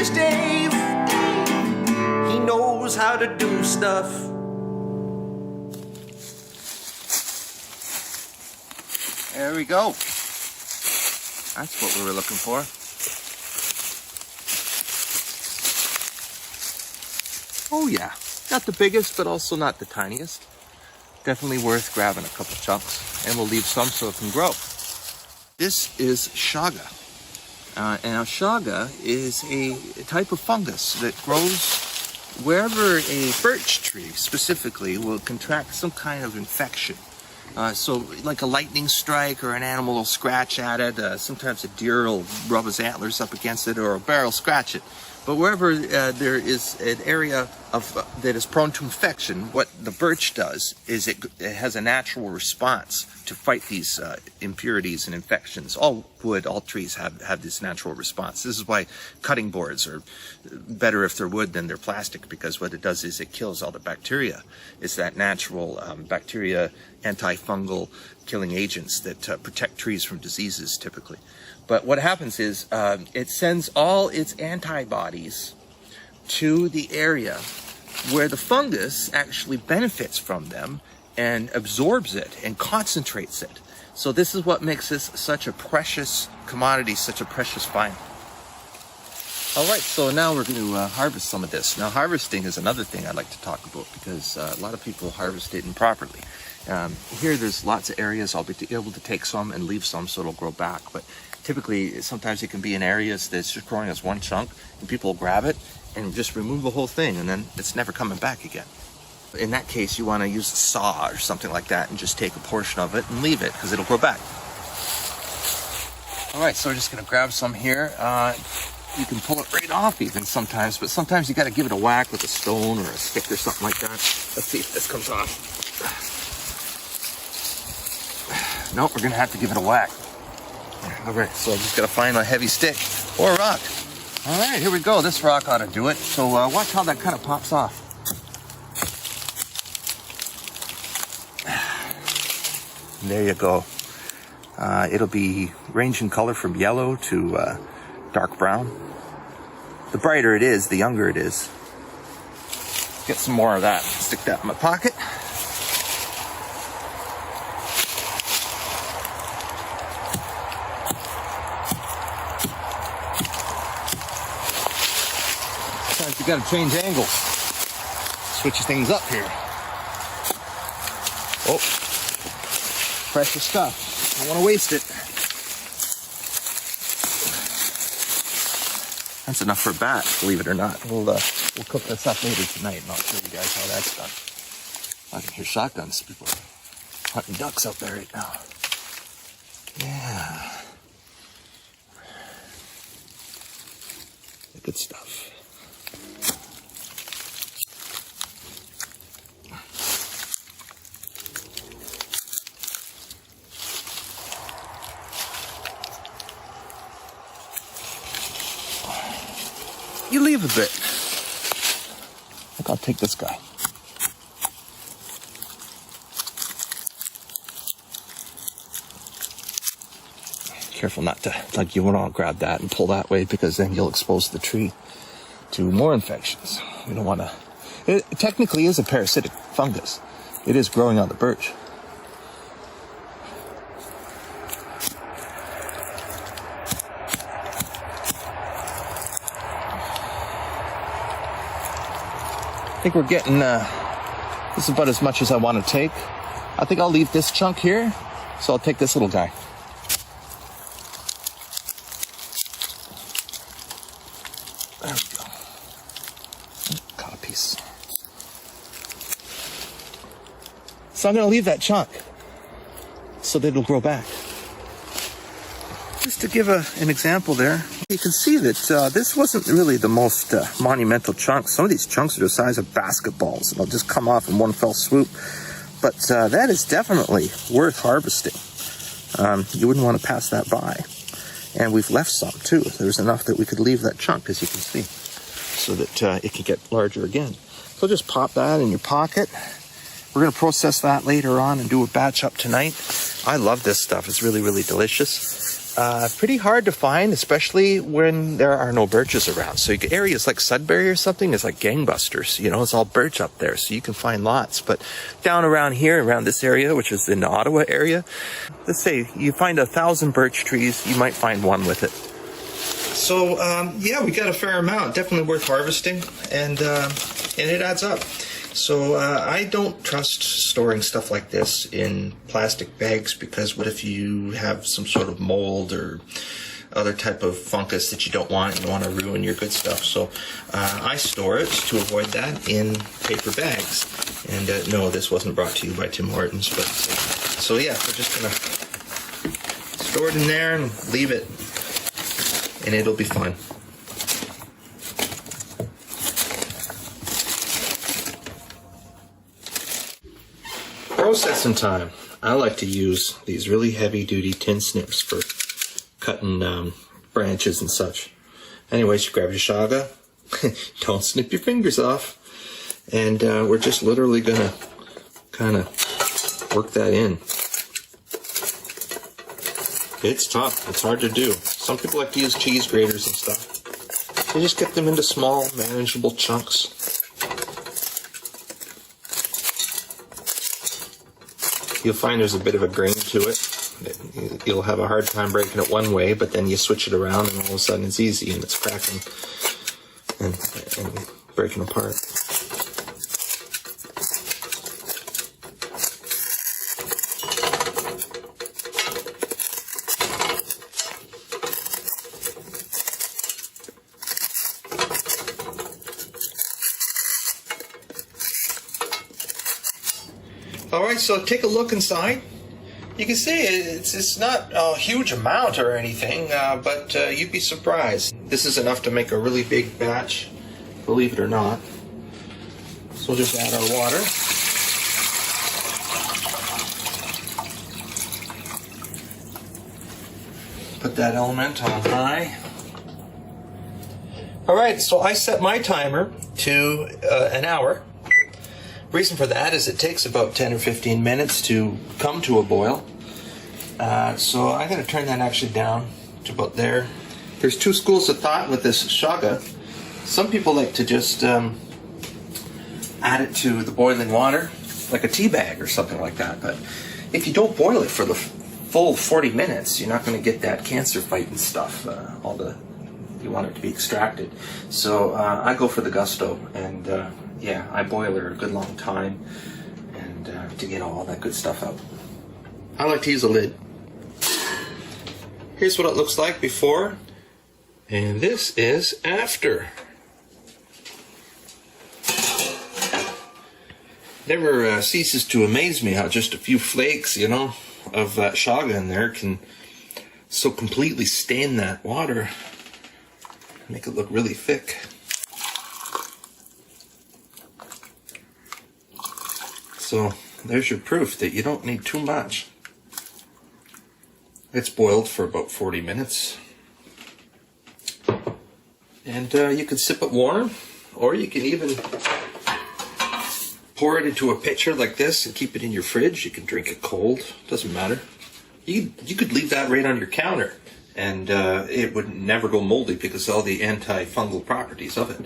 Fish Dave, he knows how to do stuff. There we go. That's what we were looking for. Oh yeah, not the biggest, but also not the tiniest. Definitely worth grabbing a couple chunks, and we'll leave some so it can grow. This is Chaga. And now Chaga is a type of fungus that grows wherever a birch tree specifically will contract some kind of infection. So like a lightning strike, or an animal will scratch at it. Sometimes a deer will rub his antlers up against it, or a bear will scratch it. But wherever there is an area that is prone to infection, what the birch does is it has a natural response to fight these impurities and infections. All wood, all trees have this natural response. This is why cutting boards are better if they're wood than they're plastic, because what it does is it kills all the bacteria. It's that natural bacteria, antifungal killing agents that protect trees from diseases typically. But what happens is it sends all its antibodies to the area where the fungus actually benefits from them and absorbs it and concentrates it. So this is what makes this such a precious commodity, such a precious find. All right, so now we're going to harvest some of this. Now, harvesting is another thing I'd like to talk about, because a lot of people harvest it improperly. Here, there's lots of areas I'll be able to take some and leave some so it'll grow back. But typically, sometimes it can be in areas that's just growing as one chunk, and people will grab it and just remove the whole thing, and then it's never coming back again. In that case, you want to use a saw or something like that and just take a portion of it and leave it, because it'll grow back. All right, so we're just going to grab some here. You can pull it right off even sometimes, but sometimes you got to give it a whack with a stone or a stick or something like that. Let's see if this comes off. Nope, we're going to have to give it a whack. All right, so I just got to find a heavy stick or a rock. All right, here we go. This rock ought to do it. So watch how that kind of pops off. There you go. It'll be range in color from yellow to dark brown. The brighter it is, the younger it is. Get some more of that. Stick that in my pocket. Sometimes you gotta change angles. Switch things up here. Oh, precious stuff. Don't want to waste it. That's enough for a bat, believe it or not. We'll cook this up later tonight, and I'll show you guys how that's done. I can hear shotguns. People are hunting ducks out there right now. Yeah. Good stuff. You leave a bit. I think I'll take this guy. Careful not to, like, you won't all grab that and pull that way, because then you'll expose the tree to more infections. We don't want to. It technically is a parasitic fungus. It is growing on the birch. I think we're getting, this is about as much as I want to take. I think I'll leave this chunk here, so I'll take this little guy. There we go. Caught a piece. So I'm going to leave that chunk so that it'll grow back. Just to give an example there, you can see that this wasn't really the most monumental chunk. Some of these chunks are the size of basketballs, and they'll just come off in one fell swoop. But that is definitely worth harvesting. You wouldn't want to pass that by. And we've left some too. There's enough that we could leave that chunk, as you can see, so that it can get larger again. So just pop that in your pocket. We're going to process that later on and do a batch up tonight. I love this stuff. It's really, really delicious. pretty hard to find, especially when there are no birches around. So areas like Sudbury or something is like gangbusters. You know, it's all birch up there, so you can find lots. But down around here, around this area, which is in the Ottawa area, let's say you find 1,000 birch trees, you might find one with it. So, yeah, we got a fair amount. Definitely worth harvesting, and it adds up. So I don't trust storing stuff like this in plastic bags, because what if you have some sort of mold or other type of fungus that you don't want, and you want to ruin your good stuff. So I store it to avoid that in paper bags. And no, this wasn't brought to you by Tim Hortons, but so yeah, we're just gonna store it in there and leave it, and it'll be fine. Processing time. I like to use these really heavy-duty tin snips for cutting branches and such. Anyways, you grab your Chaga. Don't snip your fingers off. And we're just literally gonna kind of work that in. It's tough. It's hard to do. Some people like to use cheese graters and stuff. You just get them into small, manageable chunks. You'll find there's a bit of a grain to it. You'll have a hard time breaking it one way, but then you switch it around and all of a sudden it's easy and it's cracking and breaking apart. Alright, so take a look inside. You can see it's not a huge amount or anything, but you'd be surprised. This is enough to make a really big batch, believe it or not. So we'll just add our water. Put that element on high. Alright, so I set my timer to an hour. Reason for that is it takes about 10 or 15 minutes to come to a boil. So I'm going to turn that actually down to about there. There's two schools of thought with this Chaga. Some people like to just add it to the boiling water, like a tea bag or something like that. But if you don't boil it for the full 40 minutes, you're not going to get that cancer fighting stuff. You want it to be extracted. So I go for the gusto, and yeah, I boil her a good long time and to get all that good stuff out. I like to use a lid. Here's what it looks like before, and this is after. Never ceases to amaze me how just a few flakes, you know, of that Chaga in there can so completely stain that water, make it look really thick. So there's your proof that you don't need too much. It's boiled for about 40 minutes. And you can sip it warm, or you can even pour it into a pitcher like this and keep it in your fridge. You can drink it cold, doesn't matter. You could leave that right on your counter, and it would never go moldy because of all the antifungal properties of it.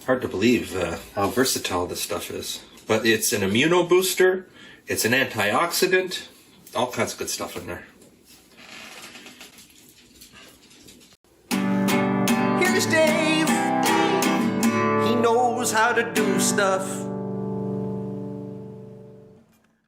Hard to believe how versatile this stuff is. But it's an immuno booster, it's an antioxidant, all kinds of good stuff in there. Here's Dave. He knows how to do stuff.